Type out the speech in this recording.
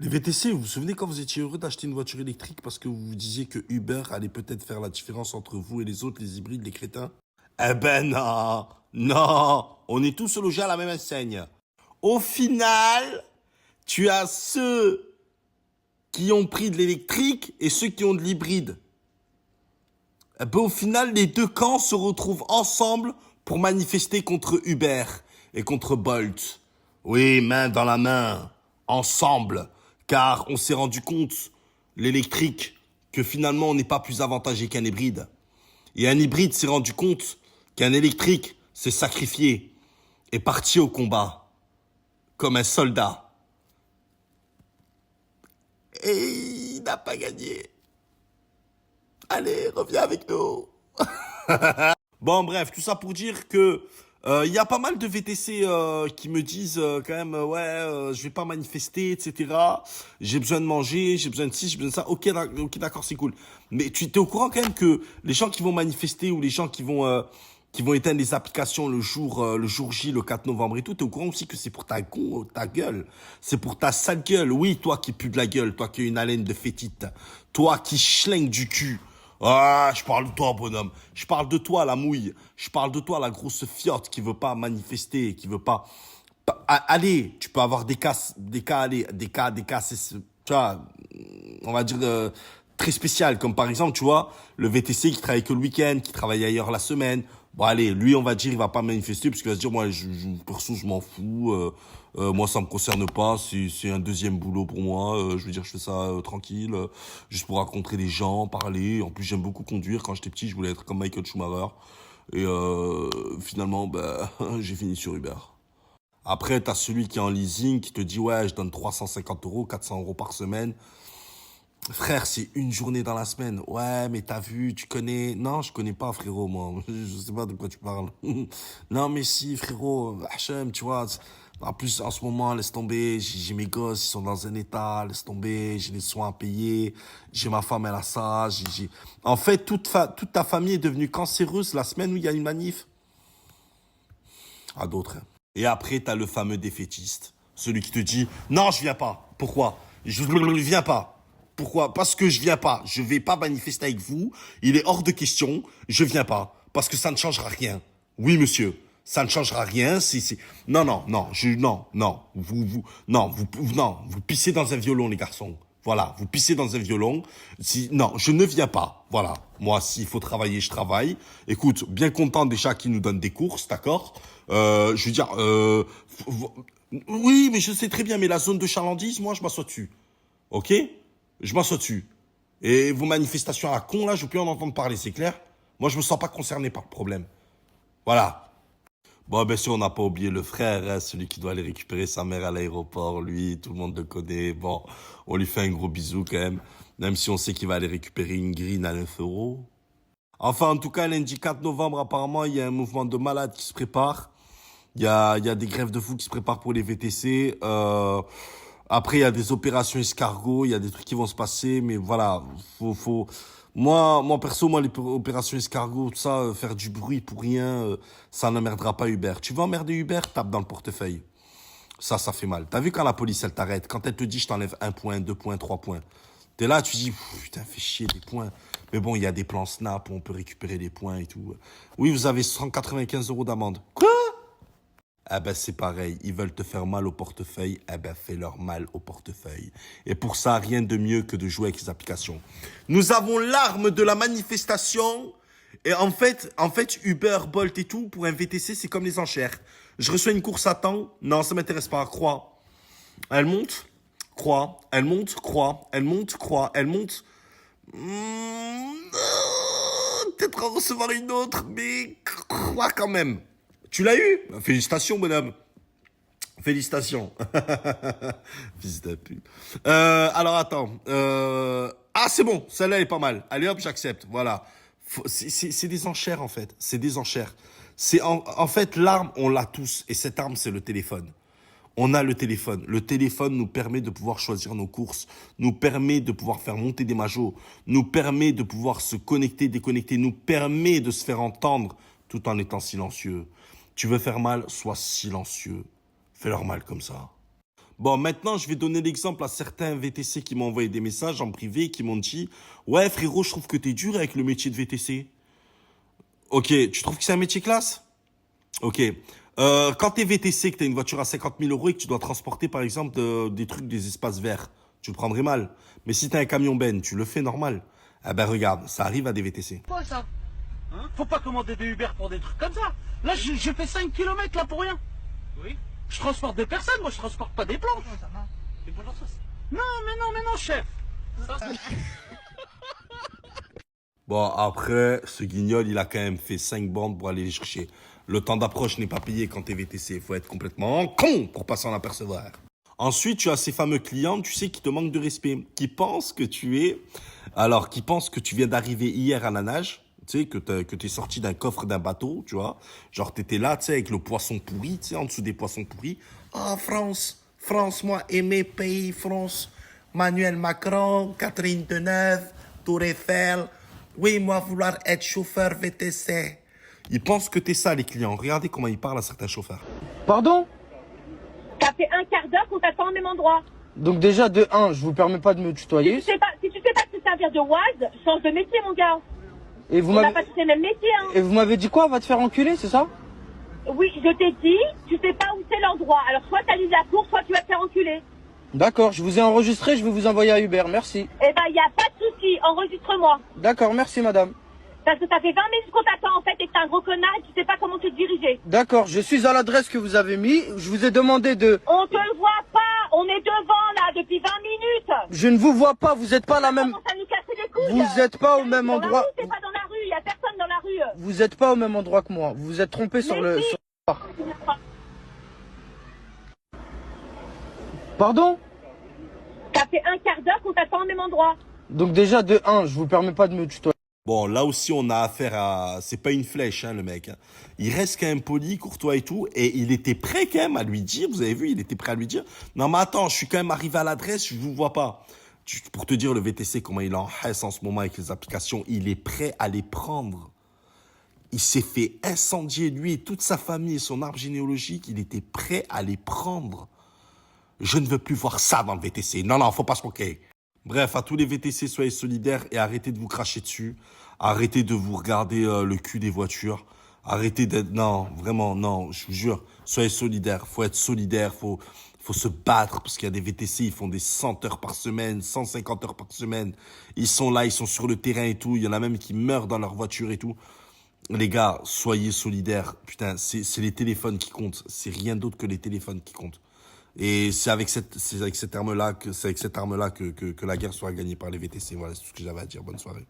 Les VTC, vous vous souvenez quand vous étiez heureux d'acheter une voiture électrique parce que vous vous disiez que Uber allait peut-être faire la différence entre vous et les autres, les hybrides, les crétins? Eh ben non, non, on est tous logés à la même enseigne. Au final, tu as ceux qui ont pris de l'électrique et ceux qui ont de l'hybride. Eh ben au final, les deux camps se retrouvent ensemble pour manifester contre Uber et contre Bolt. Oui, main dans la main, ensemble, car on s'est rendu compte, l'électrique, que finalement on n'est pas plus avantagé qu'un hybride. Et un hybride s'est rendu compte qu'un électrique s'est sacrifié, est parti au combat, comme un soldat. Et il n'a pas gagné. Allez, reviens avec nous. Bon, bref, tout ça pour dire que il y a pas mal de VTC qui me disent quand même ouais, je vais pas manifester, etc. J'ai besoin de manger, j'ai besoin de ci, j'ai besoin de ça. Ok, d'accord, c'est cool. Mais tu t'es au courant quand même que les gens qui vont manifester ou les gens qui vont éteindre les applications le jour J, le 4 novembre et tout, t'es au courant aussi que c'est pour ta gueule. C'est pour ta sale gueule. Oui, toi qui pue de la gueule, toi qui as une haleine de fétite, toi qui schlingue du cul. Ah, je parle de toi, bonhomme. Je parle de toi, la mouille. Je parle de toi, la grosse fiotte qui veut pas manifester, qui veut pas. Allez, tu peux avoir des cas, tu vois, on va dire très spécial, comme par exemple, tu vois, le VTC qui travaille que le week-end, qui travaille ailleurs la semaine. Bon, allez, lui, on va dire, il va pas manifester parce qu'il va se dire, moi, perso, je m'en fous. Moi, ça me concerne pas. C'est un deuxième boulot pour moi. Je veux dire, je fais ça tranquille, juste pour rencontrer des gens, parler. En plus, j'aime beaucoup conduire. Quand j'étais petit, je voulais être comme Michael Schumacher. Et finalement, bah, j'ai fini sur Uber. Après, t'as celui qui est en leasing, qui te dit, ouais, je donne 350 euros, 400 euros par semaine. Frère, c'est une journée dans la semaine. Ouais, mais t'as vu, tu connais. Non, je connais pas, frérot, moi. Je sais pas de quoi tu parles. Non, mais si, frérot, Hachem, tu vois. En plus, en ce moment, laisse tomber. J'ai mes gosses, ils sont dans un état. Laisse tomber. J'ai les soins à payer. J'ai ma femme, elle a ça. En fait, toute ta famille est devenue cancéreuse la semaine où il y a une manif. À d'autres, hein. Et après, t'as le fameux défaitiste. Celui qui te dit, non, je viens pas. Pourquoi? Je ne viens pas. Pourquoi? Parce que je viens pas. Je vais pas manifester avec vous. Il est hors de question. Je viens pas. Parce que ça ne changera rien. Oui, monsieur. Ça ne changera rien. Non, non, non. Non, non. Non, vous pissez dans un violon, les garçons. Voilà, vous pissez dans un violon. Non, je ne viens pas. Voilà. Moi, s'il faut travailler, je travaille. Écoute, bien content déjà qu'ils nous donnent des courses, d'accord? Je veux dire, oui, mais je sais très bien, mais la zone de chalandise, moi, je m'assois dessus. Ok? Je m'assois dessus. Et vos manifestations à la con, là, je veux plus en entendre parler, c'est clair? Moi, je me sens pas concerné par le problème. Voilà. Bon, bien sûr, on n'a pas oublié le frère, hein, celui qui doit aller récupérer sa mère à l'aéroport, lui, tout le monde le connaît. Bon, on lui fait un gros bisou quand même si on sait qu'il va aller récupérer une green à 9 euros. Enfin, en tout cas, lundi 4 novembre, apparemment, il y a un mouvement de malades qui se prépare. Il y a des grèves de fous qui se préparent pour les VTC. Après, il y a des opérations escargots, il y a des trucs qui vont se passer, mais voilà, perso, moi, les opérations escargots, tout ça, faire du bruit pour rien, ça n'emmerdera pas Uber. Tu veux emmerder Uber, tape dans le portefeuille. Ça fait mal. T'as vu quand la police, elle t'arrête, quand elle te dit, je t'enlève 1 point, 2 points, 3 points. T'es là, tu dis, putain, fais chier des points. Mais bon, il y a des plans Snap où on peut récupérer des points et tout. Oui, vous avez 195 euros d'amende. Quoi? Eh ben c'est pareil, ils veulent te faire mal au portefeuille, eh ben fais-leur mal au portefeuille. Et pour ça, rien de mieux que de jouer avec les applications. Nous avons l'arme de la manifestation. Et en fait, Uber, Bolt et tout, pour un VTC, c'est comme les enchères. Je reçois une course à temps, non, ça m'intéresse pas, croix. Elle monte, croix, elle monte, croix, elle monte, croix, elle monte. Peut-être en recevoir une autre, mais croix quand même. Tu l'as eu? Félicitations, bonhomme. Félicitations. Fils de pute. Alors attends. Ah, c'est bon. Celle-là est pas mal. Allez hop, j'accepte. Voilà. C'est des enchères en fait. C'est des enchères. En fait l'arme, on l'a tous. Et cette arme, c'est le téléphone. On a le téléphone. Le téléphone nous permet de pouvoir choisir nos courses, nous permet de pouvoir faire monter des majos, nous permet de pouvoir se connecter, déconnecter, nous permet de se faire entendre tout en étant silencieux. Tu veux faire mal, sois silencieux. Fais-leur mal comme ça. Bon, maintenant, je vais donner l'exemple à certains VTC qui m'ont envoyé des messages en privé, qui m'ont dit, ouais, frérot, je trouve que t'es dur avec le métier de VTC. Ok, tu trouves que c'est un métier classe? Ok. Quand t'es VTC, que t'as une voiture à 50 000 euros et que tu dois transporter, par exemple, des trucs, des espaces verts, tu le prendrais mal. Mais si t'as un camion ben, tu le fais normal. Eh ben, regarde, ça arrive à des VTC. Quoi ça? Hein? Faut pas commander des Uber pour des trucs comme ça. Là, j'ai fait 5 kilomètres là pour rien. Oui. Je transporte des personnes, moi je transporte pas des planches. Ça va. C'est bonjour ça. Non, mais non, chef. Ça, Bon, après, ce guignol, il a quand même fait 5 bandes pour aller les chercher. Le temps d'approche n'est pas payé quand t'es VTC. Il faut être complètement con pour pas s'en apercevoir. Ensuite, tu as ces fameux clients, tu sais, qui te manquent de respect, qui pensent que qui pensent que tu viens d'arriver hier à la nage, tu sais, que t'es sorti d'un coffre d'un bateau, tu vois. Genre, t'étais là, tu sais, avec le poisson pourri, tu sais, en dessous des poissons pourris. Ah, France, France, moi, aimer pays, France. Manuel Macron, Catherine Deneuve, Tour Eiffel. Oui, moi, vouloir être chauffeur VTC. Ils pensent que t'es ça, les clients. Regardez comment ils parlent à certains chauffeurs. Pardon? Ça fait un quart d'heure qu'on t'attend au même endroit. Donc déjà, de 1, je vous permets pas de me tutoyer. Si tu sais pas te servir de Waz, change de métier, mon gars. Et vous On n'a m'avez pas tous les mêmes métiers, hein. et vous m'avez dit quoi? Va te faire enculer, c'est ça? Oui, je t'ai dit, tu sais pas où c'est l'endroit. Alors soit t'as la cour, soit tu vas te faire enculer. D'accord, je vous ai enregistré, je vais vous envoyer à Uber, merci. Eh ben, y a pas de souci, enregistre-moi. D'accord, merci madame. Parce que ça fait 20 minutes qu'on t'attend, en fait, et que t'es un gros connard et tu sais pas comment te diriger. D'accord, je suis à l'adresse que vous avez mis, je vous ai demandé de... On te voit pas, on est devant, là, depuis 20 minutes. Je ne vous vois pas, vous êtes pas la même... Commence à nous casser les couilles. Vous êtes pas au même Dans la endroit. rue, t'es pas dans la rue, y a personne dans la rue. Vous êtes pas au même endroit que moi, vous vous êtes trompé sur le... si. sur- Pardon? Ça fait un quart d'heure qu'on t'attend au même endroit. Donc déjà, de 1, je vous permets pas de me tutoyer. Bon, là aussi, on a affaire à... C'est pas une flèche, hein, le mec. Hein. Il reste quand même poli, courtois et tout. Et il était prêt quand même à lui dire, vous avez vu, il était prêt à lui dire, non mais attends, je suis quand même arrivé à l'adresse, je vous vois pas. Pour te dire, le VTC, comment il est en hesse en ce moment avec les applications, il est prêt à les prendre. Il s'est fait incendier, lui et toute sa famille et son arbre généalogique, il était prêt à les prendre. Je ne veux plus voir ça dans le VTC. Non, non, faut pas se moquer. Bref, à tous les VTC, soyez solidaires et arrêtez de vous cracher dessus. Arrêtez de vous regarder le cul des voitures. Arrêtez d'être... Non, vraiment, non, je vous jure. Soyez solidaires. Faut être solidaire. Faut se battre parce qu'il y a des VTC, ils font des 100 heures par semaine, 150 heures par semaine. Ils sont là, ils sont sur le terrain et tout. Il y en a même qui meurent dans leur voiture et tout. Les gars, soyez solidaires. Putain, c'est les téléphones qui comptent. C'est rien d'autre que les téléphones qui comptent. Et c'est avec cette arme-là que la guerre sera gagnée par les VTC. Voilà, c'est tout ce que j'avais à dire. Bonne soirée.